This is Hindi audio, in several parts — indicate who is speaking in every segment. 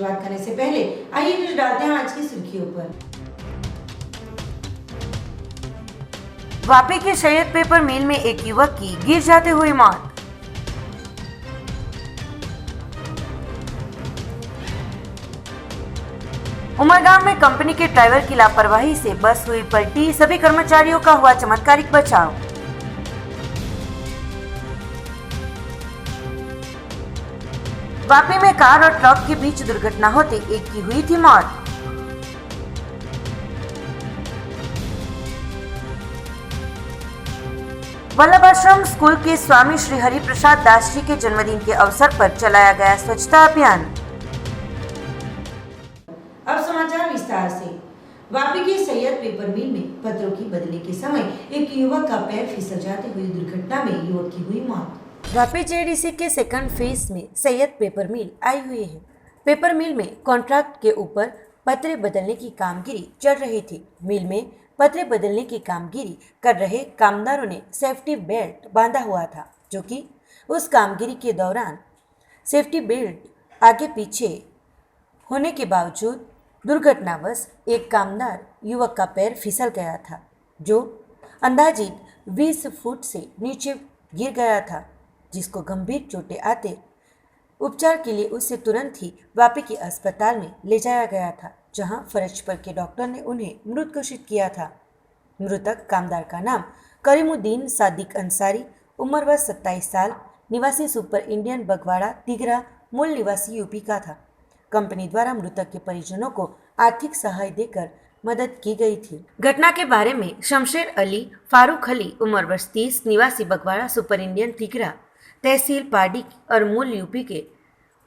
Speaker 1: शुरुआत करने से पहले आइए नजर डालते हैं आज की सुर्खियों पर।
Speaker 2: वापी के सैयद पेपर मिल में एक युवक की गिर जाते हुई मौत। उमरगांव में कंपनी के ड्राइवर की लापरवाही से बस हुई पलटी, सभी कर्मचारियों का हुआ चमत्कारिक बचाव। वापी में कार और ट्रक के बीच दुर्घटना होते एक की हुई थी मौत। वल्लभाश्रम स्कूल के स्वामी श्री हरि प्रसाद दास जी के जन्मदिन के अवसर पर चलाया गया स्वच्छता अभियान।
Speaker 1: अब समाचार विस्तार से। वापी के सैयद पेपर मिल में पत्रों की बदली के समय एक युवक का पैर फिसल जाते हुई दुर्घटना में युवक की हुई मौत।
Speaker 2: वापी जेडीसी के सेकंड फेज में सैयद पेपर मिल आई हुई है। पेपर मिल में कॉन्ट्रैक्ट के ऊपर पत्रे बदलने की कामगिरी चल रही थी। मिल में पत्रे बदलने की कामगिरी कर रहे कामदारों ने सेफ्टी बेल्ट बांधा हुआ था, जो कि उस कामगिरी के दौरान सेफ्टी बेल्ट आगे पीछे होने के बावजूद दुर्घटनावश एक कामदार युवक का पैर फिसल गया था, जो अंदाजित 20 फुट से नीचे गिर गया था, जिसको गंभीर चोटें आते उपचार के लिए उसे तुरंत ही वापी के अस्पताल में ले जाया गया था, जहां फर्ज पर के डॉक्टर ने उन्हें मृत घोषित किया था। मृतक कामदार का नाम करीमुद्दीन सादिक अंसारी, उम्र वर्ष 27 साल, निवासी सुपर इंडियन बगवाड़ा तिगरा, मूल निवासी यूपी का था। कंपनी द्वारा मृतक के परिजनों को आर्थिक सहाय देकर मदद की गई थी। घटना के बारे में शमशेर अली फारूक अली, उम्र वर्ष 30, निवासी बगवाड़ा, सुपर इंडियन तिगरा, तहसील पारडी और मूल यूपी के,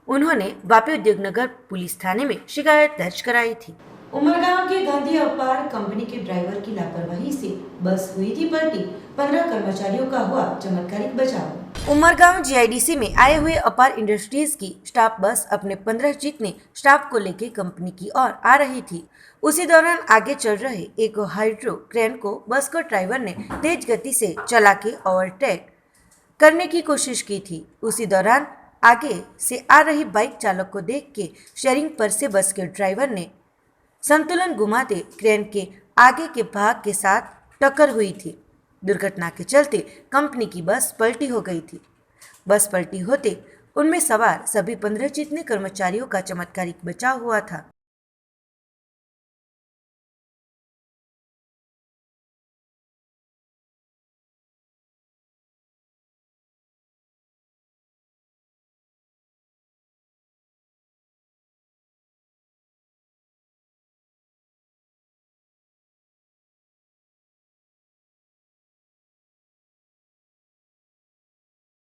Speaker 2: उन्होंने वापी उद्योग नगर पुलिस थाने में शिकायत दर्ज कराई थी।
Speaker 1: उमरगांव के गांधी अपार कंपनी के ड्राइवर की लापरवाही से बस हुई थी पलटी, 15 कर्मचारियों का हुआ चमत्कारिक बचाव।
Speaker 2: उमरगांव जीआईडीसी में आए हुए अपार इंडस्ट्रीज की स्टाफ बस अपने 15 जितने स्टाफ को लेकर कंपनी की ओर आ रही थी। उसी दौरान आगे चल रहे एक हाइड्रो क्रेन को बस को ड्राइवर ने तेज गति से चला के ओवरटेक करने की कोशिश की थी। उसी दौरान आगे से आ रही बाइक चालक को देख के शेयरिंग पर से बस के ड्राइवर ने संतुलन गुमाते क्रेन के आगे के भाग के साथ टक्कर हुई थी। दुर्घटना के चलते कंपनी की बस पलटी हो गई थी। बस पलटी होते उनमें सवार सभी 15 जितने कर्मचारियों का चमत्कारिक बचाव हुआ था।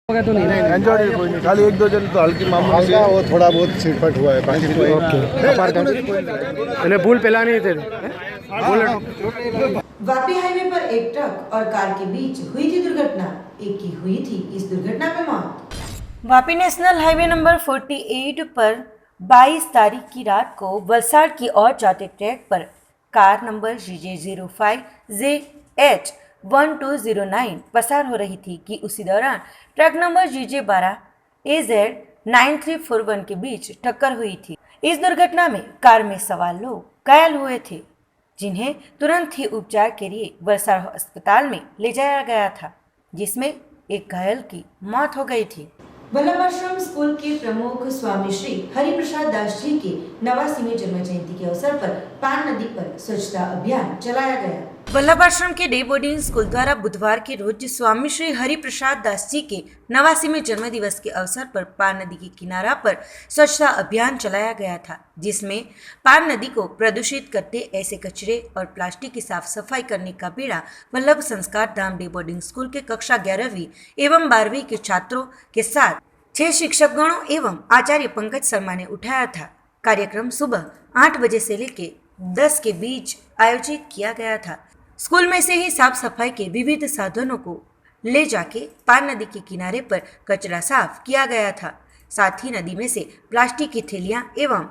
Speaker 3: तो नहीं ना
Speaker 4: एंजॉय कोई नहीं, खाली एक दो जन तो हल्की मामूली से वो थोड़ा बहुत छिटपट हुआ है, बाकी कोई
Speaker 3: इन्हें भूल पिला नहीं थे।
Speaker 1: वापी हाईवे पर एक ट्रक और कार के बीच हुई थी दुर्घटना, एक की हुई थी इस दुर्घटना में मौत।
Speaker 2: वापी नेशनल हाईवे नंबर 48 पर 22 तारीख की रात को वलसाड़ की ओर जाते ट्रैक पर कार नंबर GJ05ZH1209 पसार हो रही थी कि उसी दौरान ट्रक नंबर GJ12 AZ9341 के बीच टक्कर हुई थी। इस दुर्घटना में कार में सवार लोग घायल हुए थे, जिन्हें तुरंत ही उपचार के लिए वलसाड़ अस्पताल में ले जाया गया था, जिसमें एक घायल की मौत हो गई थी।
Speaker 1: वल्लभाश्रम स्कूल के प्रमुख स्वामी श्री हरि प्रसाद दास जी के 89वें जन्म जयंती के अवसर पर पान नदी पर स्वच्छता अभियान चलाया गया।
Speaker 2: वल्लभाश्रम के डे बोर्डिंग स्कूल द्वारा बुधवार के रोज स्वामी श्री हरि प्रसाद दास जी के 89वें जन्म दिवस के अवसर पर पान नदी के किनारा पर स्वच्छता अभियान चलाया गया था, जिसमें पान नदी को प्रदूषित करते ऐसे कचरे और प्लास्टिक की साफ सफाई करने का बीड़ा वल्लभ संस्कार धाम डे बोर्डिंग स्कूल के कक्षा 11वीं एवं 12वीं के छात्रों के साथ 6 शिक्षकगणों एवं आचार्य पंकज शर्मा ने उठाया था। कार्यक्रम सुबह 8 बजे से लेकर 10 के बीच आयोजित किया गया था। स्कूल में से ही साफ सफाई के विविध साधनों को ले जाके पान नदी के किनारे पर कचरा साफ किया गया था। साथ ही नदी में से प्लास्टिक की थैलियां एवं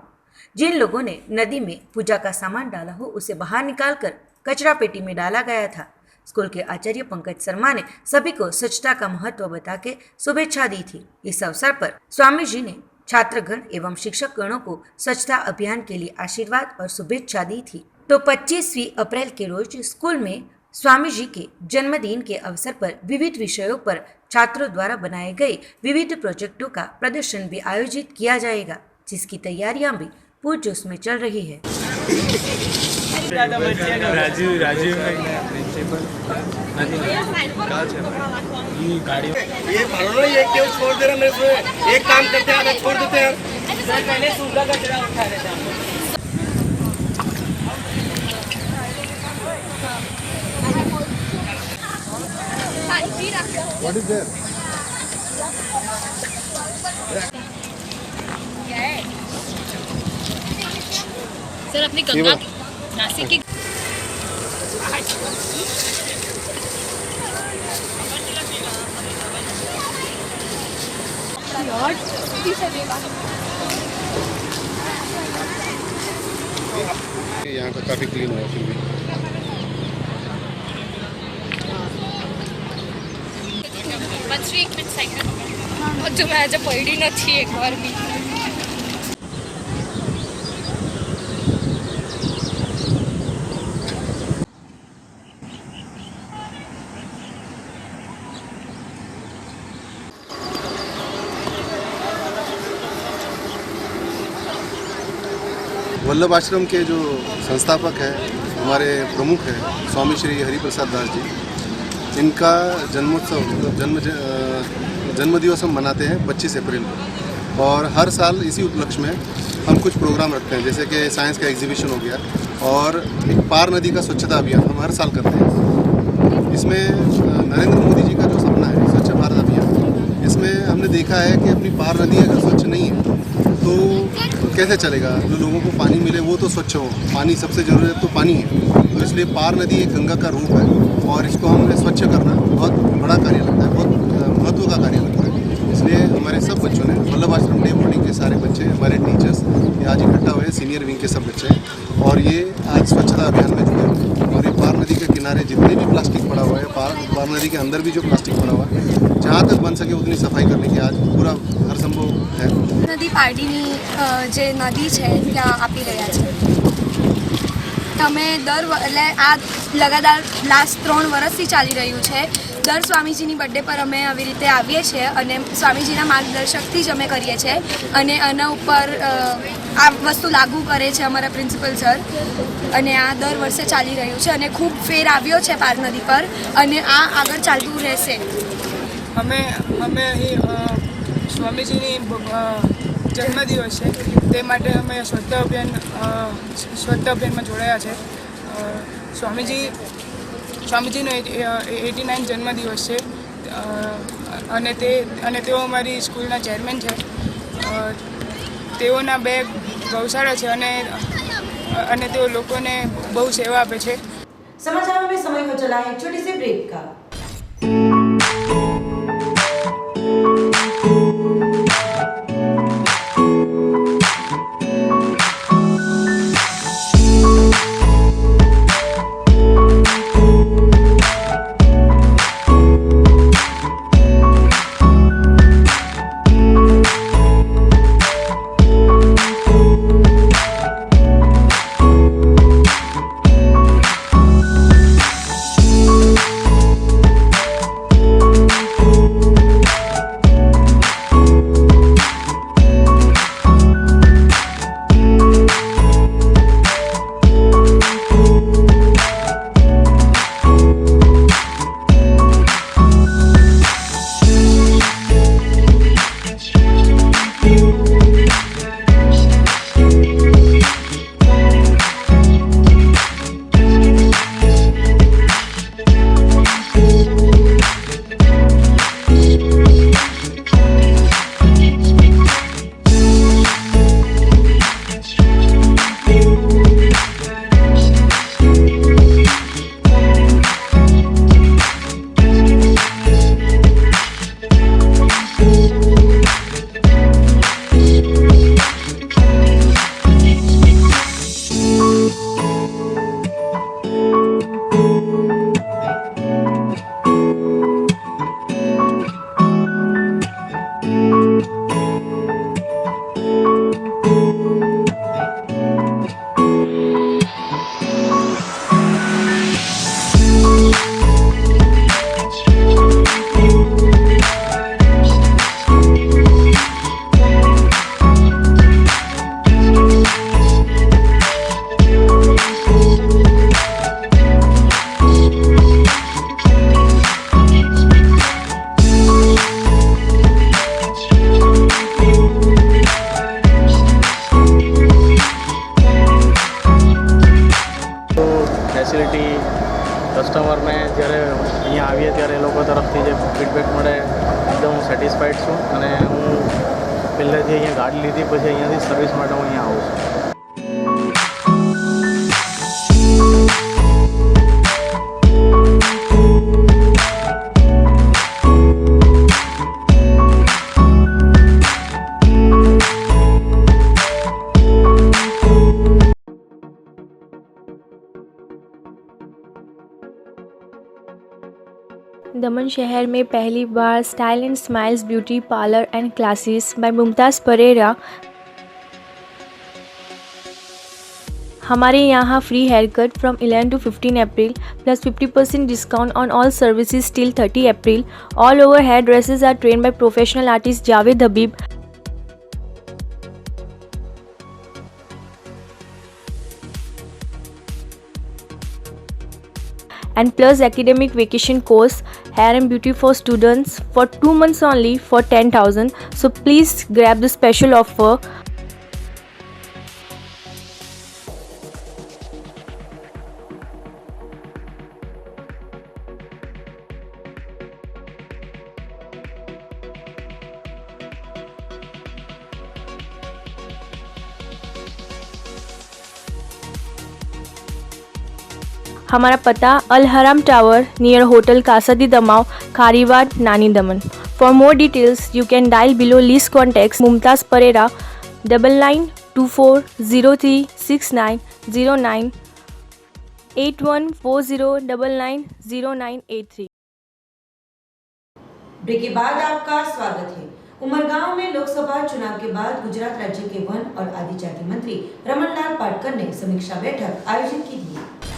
Speaker 2: जिन लोगों ने नदी में पूजा का सामान डाला हो उसे बाहर निकालकर कचरा पेटी में डाला गया था। स्कूल के आचार्य पंकज शर्मा ने सभी को स्वच्छता का महत्व बता के शुभेच्छा दी थी। इस अवसर पर स्वामी जी ने छात्रगण एवं शिक्षकगणों को स्वच्छता अभियान के लिए आशीर्वाद और शुभेच्छा दी थी। तो 25वीं अप्रैल के रोज स्कूल में स्वामी जी के जन्मदिन के अवसर पर विविध विषयों पर छात्रों द्वारा बनाए गए विविध प्रोजेक्टों का प्रदर्शन भी आयोजित किया जाएगा, जिसकी तैयारियां भी पूरजोश में चल रही है।
Speaker 3: राजीव प्रिंसिपल ये मानो ना, ये क्यों छोड़ दे रहे मेरे को? एक काम करते हैं, आधा छोड़ देते हैं। पहले सूखा कचरा उठा लेते हैं।
Speaker 4: What is there?
Speaker 5: सर अपनी गंगा नासिक की
Speaker 4: यहाँ का काफ़ी क्लीन हुआ फिर भी।
Speaker 5: एक मिनट साइकिल जो मैं आज पड़ी नहीं एक बार भी।
Speaker 4: वल्लभ आश्रम के जो संस्थापक हैं, हमारे प्रमुख हैं स्वामी श्री हरिप्रसाद दास जी, इनका जन्मोत्सव जन्मदिवस हम मनाते हैं 25 अप्रैल को। और हर साल इसी उपलक्ष्य में हम कुछ प्रोग्राम रखते हैं, जैसे कि साइंस का एग्जीबिशन हो गया और एक पार नदी का स्वच्छता अभियान हम हर साल करते हैं। इसमें नरेंद्र मोदी जी का जो सपना है स्वच्छ भारत अभियान, इसमें हमने देखा है कि अपनी पार नदी अगर स्वच्छ नहीं है तो कैसे चलेगा? जो लोगों को पानी मिले वो तो स्वच्छ हो, पानी सबसे ज़रूरत तो पानी है। तो इसलिए पार नदी एक गंगा का रूप है और इसको हमें स्वच्छ करना बहुत बड़ा कार्य लगता है, बहुत महत्व का कार्य लगता है। इसलिए हमारे सब बच्चों ने, वल्लभ आश्रम डे बोर्डिंग के सारे बच्चे, हमारे टीचर्स, ये आज इकट्ठा हुए, सीनियर विंग के सब बच्चे, और ये आज स्वच्छता अभियान में जुड़े हुए। और ये पार नदी के किनारे जितने भी प्लास्टिक पड़ा हुआ है, पार नदी के अंदर भी जो प्लास्टिक पड़ा हुआ है, जहाँ तक बन सके उतनी सफाई करने की आज पूरा हर संभव है।
Speaker 6: नदी पारडीनी જે નદી છે ત્યાં આપી રહ્યા છે। અમે એટલે આ લગાતાર લાસ્ટ 3 વર્ષથી ચાલી રહ્યું છે। દર સ્વામીજીની બર્થડે પર અમે આવી રીતે આવીએ છીએ અને સ્વામીજીના માર્ગદર્શકથી જ અમે કરીએ છીએ અને આના ઉપર આ વસ્તુ લાગુ કરે છે અમારા પ્રિન્સિપલ સર અને આ દર વર્ષે ચાલી રહ્યું છે અને ખૂબ ફેર આવ્યો છે પાર નદી પર અને આ આગળ ચાલતું રહેશે।
Speaker 7: અમે અહીં સ્વામીજીની જન્મદિવસ છે તે માટે અમે સ્વચ્છતા અભિયાનમાં જોડાયા છે। સ્વામીજીનો 89 જન્મદિવસ છે અને તેઓ અમારી સ્કૂલના ચેરમેન છે। તેઓના 2 ગૌશાળા છે અને તેઓ લોકોને બહુ સેવા આપે છે।
Speaker 1: समाचारों में समय हो चला है छोटे से ब्रेक का।
Speaker 8: અહીંયા આવીએ ત્યારે એ લોકો તરફથી જે ફીડબેક મળે એકદમ હું સેટિસ્ફાઈડ છું અને હું પહેલેથી અહીંયા ગાડી લીધી પછી અહીંયાથી સર્વિસ માટે હું અહીંયા આવું છું.
Speaker 9: दमन शहर में पहली बार style and smiles beauty parlour and classes by Mumtaz Pereira. हमारे यहाँ free hair cut from 11 to 15 April plus 50% discount on all services till 30 April. All over hair dresses are train by professional artist Javed Habib. And plus academic vacation course hair and beauty for students for 2 months only for 10,000. So please grab the special offer. हमारा पता Al Haram Tower near hotel कासादी दमाव Khariwad Nani Daman. For more details you can dial below list contacts Mumtaz Pereira 9924036909 8140990983.
Speaker 1: Break के बाद आपका स्वागत है. उमरगांव में लोकसभा चुनाव के बाद गुजरात राज्य के वन और आदिजाति मंत्री रमनलाल पाटकर ने समीक्षा बैठक आयोजित की थी.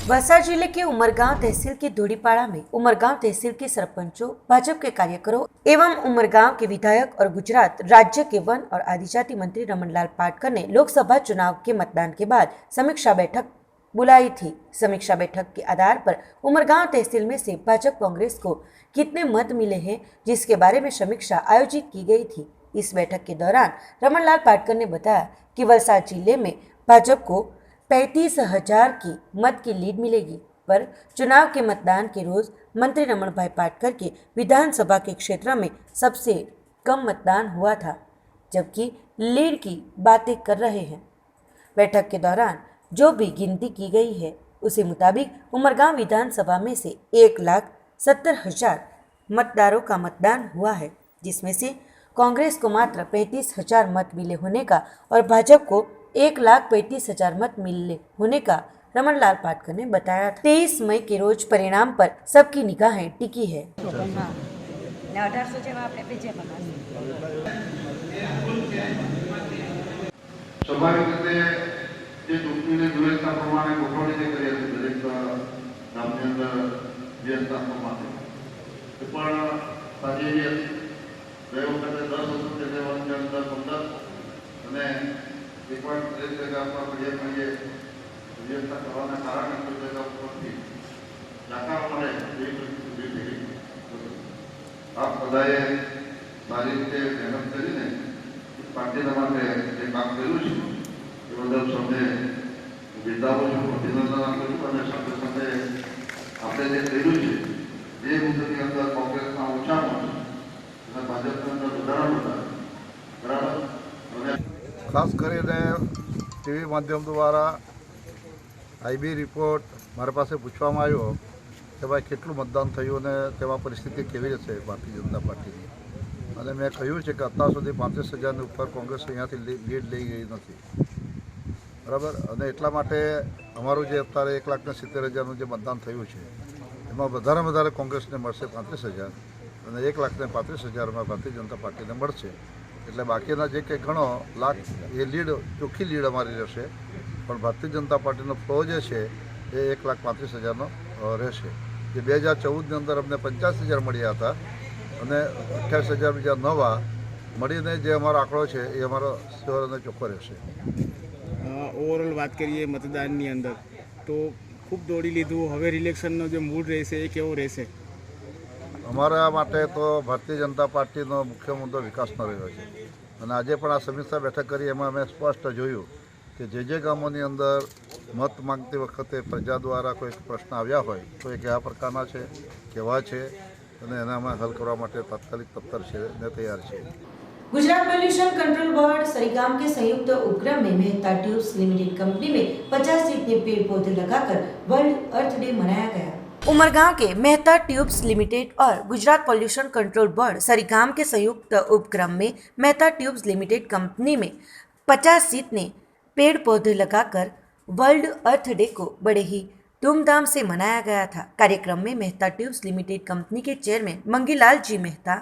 Speaker 2: वलसाड जिले के उमरगांव तहसील के धोड़ीपाड़ा में उमरगांव तहसील के सरपंचों, भाजपा के कार्यकरों एवं उमरगांव के विधायक और गुजरात राज्य के वन और आदिजाति मंत्री रमनलाल पाटकर ने लोकसभा चुनाव के मतदान के बाद समीक्षा बैठक बुलाई थी. समीक्षा बैठक के आधार पर उमरगांव तहसील में से भाजपा कांग्रेस को कितने मत मिले हैं जिसके बारे में समीक्षा आयोजित की गई थी. इस बैठक के दौरान रमनलाल पाटकर ने बताया कि वलसाड जिले में भाजपा को 35,000 की मत की लीड मिलेगी, पर चुनाव के मतदान के रोज मंत्री रमन भाई पाटकर के विधानसभा के क्षेत्र में सबसे कम मतदान हुआ था, जबकि लीड की बातें कर रहे हैं. बैठक के दौरान जो भी गिनती की गई है उसी मुताबिक उमरगांव विधानसभा में से 1,70,000 मतदारों का मतदान हुआ है, जिसमें से कांग्रेस को मात्र 35,000 मत मिले होने का और भाजपा को 1,35,000 मत मिले होने का रमनलाल पाटकर ने बताया था. 23 मई के रोज परिणाम पर सबकी निगाहें टिकी है.
Speaker 10: स्वाभाविक रीते જે ચૂંટણીની વ્યવસ્થા પ્રમાણે ગોઠવણી જે કરી હતી દરેક ગામની અંદર વ્યવસ્થા માટે એ પણ સારી એવી હતી. ગઈ વખતે 10 હતું તે લેવાની અંદર 15 અને એક વાર દરેક જગ્યા પર ઘડીએ વ્યવસ્થા કરવાના કારણે કોઈ જગ્યા ઉપરથી જાકા મળે એવી પરિસ્થિતિ થઈ ગઈ. આપ બધાએ સારી રીતે મહેનત કરીને પાર્ટીના માટે જે કામ કર્યું છે એ બદલ સૌને બિરદાવું છું, અભિનંદન આપું છું. અને સાથે સાથે આપણે જે કર્યું છે એ મુદ્દાની અંદર કોંગ્રેસના ઓછા મત અને ભાજપની અંદર વધારા બધા બરાબર. અને
Speaker 11: ખાસ કરીને ટીવી માધ્યમ દ્વારા આઈબી રિપોર્ટ મારી પાસે પૂછવામાં આવ્યો કે ભાઈ કેટલું મતદાન થયું અને તેમાં પરિસ્થિતિ કેવી રહેશે ભારતીય જનતા પાર્ટીની. અને મેં કહ્યું છે કે અત્યાર સુધી 35,000ની ઉપર કોંગ્રેસ અહીંયાથી લીડ લઈ ગઈ નથી, બરાબર. અને એટલા માટે અમારું જે અત્યારે 1,70,000નું જે મતદાન થયું છે એમાં વધારે કોંગ્રેસને મળશે 35,000 અને 1,35,000માં ભારતીય જનતા પાર્ટીને મળશે. એટલે બાકીના જે કંઈ ઘણો લાખ એ લીડ ચોખ્ખી લીડ અમારી રહેશે, પણ ભારતીય જનતા પાર્ટીનો ફ્લો જે છે એ 1,35,000નો રહેશે. જે 2014ની અંદર અમને 85,000 મળ્યા હતા અને 28,000 બીજા નવા મળીને જે અમારો આંકડો છે એ અમારો શ્યોર અને ચોખ્ખો રહેશે.
Speaker 12: ઓવરઓલ વાત કરીએ મતદાનની અંદર તો ખૂબ દોડી લીધું, હવે રિલેક્શનનો જે મૂડ રહેશે એ કેવો રહેશે?
Speaker 11: અમારા માટે તો ભારતીય જનતા પાર્ટીનો મુખ્ય મુદ્દો વિકાસનો રહ્યો છે. અને આજે પણ આ સમીક્ષા બેઠક કરી એમાં અમે સ્પષ્ટ જોયું કે જે ગામોની અંદર મત માંગતી વખતે પ્રજા દ્વારા કોઈ પ્રશ્ન આવ્યા હોય તો એ કયા પ્રકારના છે, કેવા છે અને એનામાં હલ કરવા માટે તાત્કાલિક તત્પર છે અને તૈયાર છે।
Speaker 1: Gujarat pollution control board Sarigam के संयुक्त उपक्रम में मेहता ट्यूब्स लिमिटेड कंपनी में 50 जितने पेड़ पौधे लगाकर वर्ल्ड अर्थ डे मनाया गया।
Speaker 2: उमरगांव के मेहता ट्यूब्स लिमिटेड और Gujarat pollution control board Sarigam के संयुक्त उपक्रम में मेहता ट्यूब्स लिमिटेड कंपनी में 50 जितने पेड़ पौधे लगाकर वर्ल्ड अर्थ डे को बड़े ही धूमधाम से मनाया गया था। कार्यक्रम में मेहता ट्यूब्स लिमिटेड कंपनी के चेयरमैन मंगीलाल जी मेहता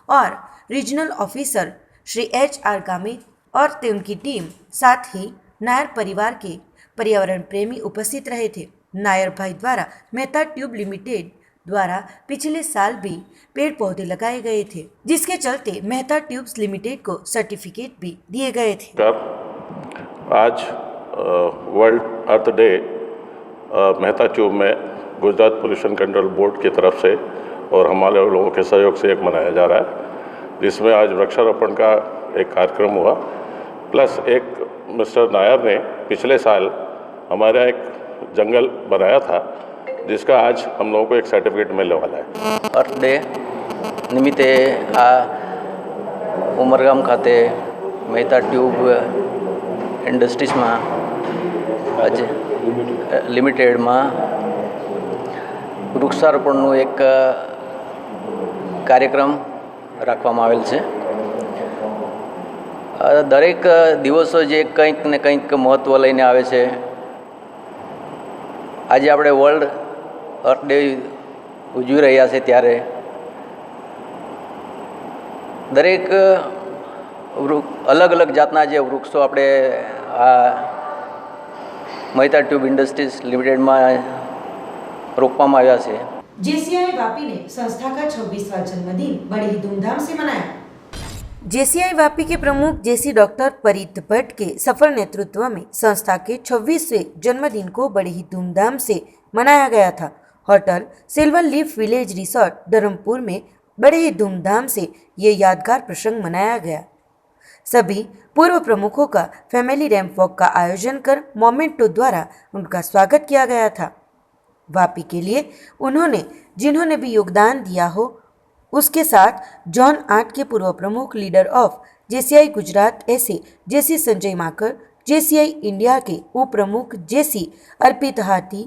Speaker 2: और regional officer Shri HR Gamit और उनकी टीम, साथ ही नायर परिवार के पर्यावरण प्रेमी उपस्थित रहे थे। नायर भाई द्वारा मेहता ट्यूब लिमिटेड द्वारा पिछले साल भी पेड़ पौधे लगाए गए थे, जिसके चलते मेहता ट्यूब्स लिमिटेड को सर्टिफिकेट भी दिए गए थे।
Speaker 13: आज वर्ल्ड अर्थ डे मेहता ट्यूब में गुजरात पोल्यूशन कंट्रोल बोर्ड की तरफ से और हमारे लोगों के सहयोग से एक मनाया जा रहा है, जिसमें आज वृक्षारोपण का एक कार्यक्रम हुआ। प्लस एक मिस्टर नायर ने पिछले साल हमारा एक जंगल बनाया था, जिसका आज हम लोगों को एक सर्टिफिकेट मिलने वाला है।
Speaker 14: अर्थ डे निमित्ते आ उमरगाम खाते मेहता ट्यूब इंडस्ट्रीज में आज लिमिटेड में वृक्षारोपणનો एक कार्यक्रम રાખવામાં આવેલ છે। દરેક દિવસો જે કંઈક ને કંઈક મહત્ત્વ લઈને આવે છે। આજે આપણે વર્લ્ડ અર્થ ડે ઉજવી રહ્યા છે, ત્યારે દરેક અલગ અલગ જાતના જે વૃક્ષો આપણે આ મહેતા ટ્યુબ ઇન્ડસ્ટ્રીઝ લિમિટેડમાં રોપવામાં આવ્યા છે।
Speaker 1: JCI वापी ने संस्था का 26वां जन्मदिन बड़े ही धूमधाम से मनाया।
Speaker 2: JCI वापी के प्रमुख JC डॉक्टर परीत भट्ट के सफल नेतृत्व में संस्था के 26वें जन्मदिन को बड़े ही धूमधाम से मनाया गया था। Hotel silver leaf village resort Dharampur में बड़े ही धूमधाम से ये यादगार प्रसंग मनाया गया। सभी पूर्व प्रमुखों का फैमिली रैंप वॉक का आयोजन कर मोमेंटो द्वारा उनका स्वागत किया गया था। वापी के लिए उन्होंने जिन्होंने भी योगदान दिया हो, उसके साथ जॉन 8 के पूर्व प्रमुख लीडर ऑफ JCI गुजरात ऐसे JC संजय माकर, JCI इंडिया के उप प्रमुख JC अर्पित हाथी,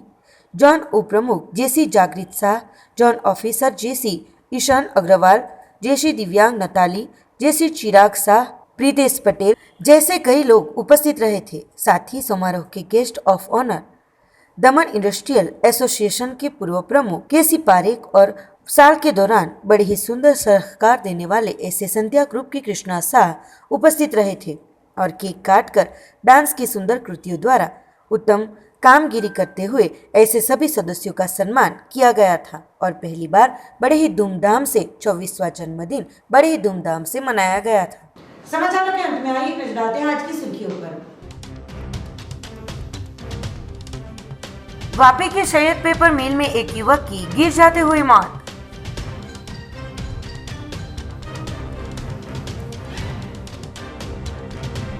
Speaker 2: जॉन उप प्रमुख JC Jagrut Shah, zone officer JC Ishan Agrawal, JC Divyang Natali, JC Chirag Shah, Pritesh Patel जैसे कई लोग उपस्थित रहे थे। साथ ही समारोह के guest of honour Daman industrial association के पूर्व प्रमुख KC पारेख और साल के दौरान बड़े ही सुंदर सहकार देने वाले ऐसे संध्या ग्रुप की कृष्णा शाह उपस्थित रहे थे और केक काटकर डांस की सुंदर कृतियों द्वारा उत्तम कामगिरी करते हुए ऐसे सभी सदस्यों का सम्मान किया गया था और पहली बार बड़े ही धूमधाम से 24वां जन्मदिन बड़े ही धूमधाम से मनाया गया था।
Speaker 1: समाचारों के अंत में आइए नजर डालते हैं आज की सुर्खियों पर।
Speaker 2: वापी के सैयद पेपर मिल में एक युवक की गिर जाते हुए मौत।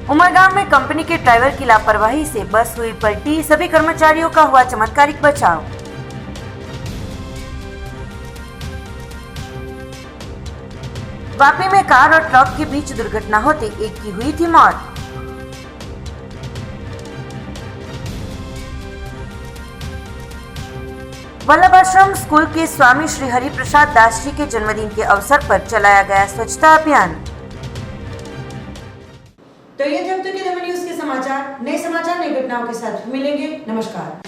Speaker 2: उमरगांव में कंपनी के ड्राइवर की लापरवाही से बस हुई पलटी, सभी कर्मचारियों का हुआ चमत्कारिक बचाव। वापी में कार और ट्रक के बीच दुर्घटना होते एक की हुई थी मौत। वल्लभाश्रम स्कूल के स्वामी श्री हरि प्रसाद दास जी के जन्मदिन के अवसर पर चलाया गया स्वच्छता अभियान।
Speaker 1: तो ये थे अब तक के दमन न्यूज के समाचार। नए समाचार नई घटनाओं के साथ मिलेंगे। नमस्कार।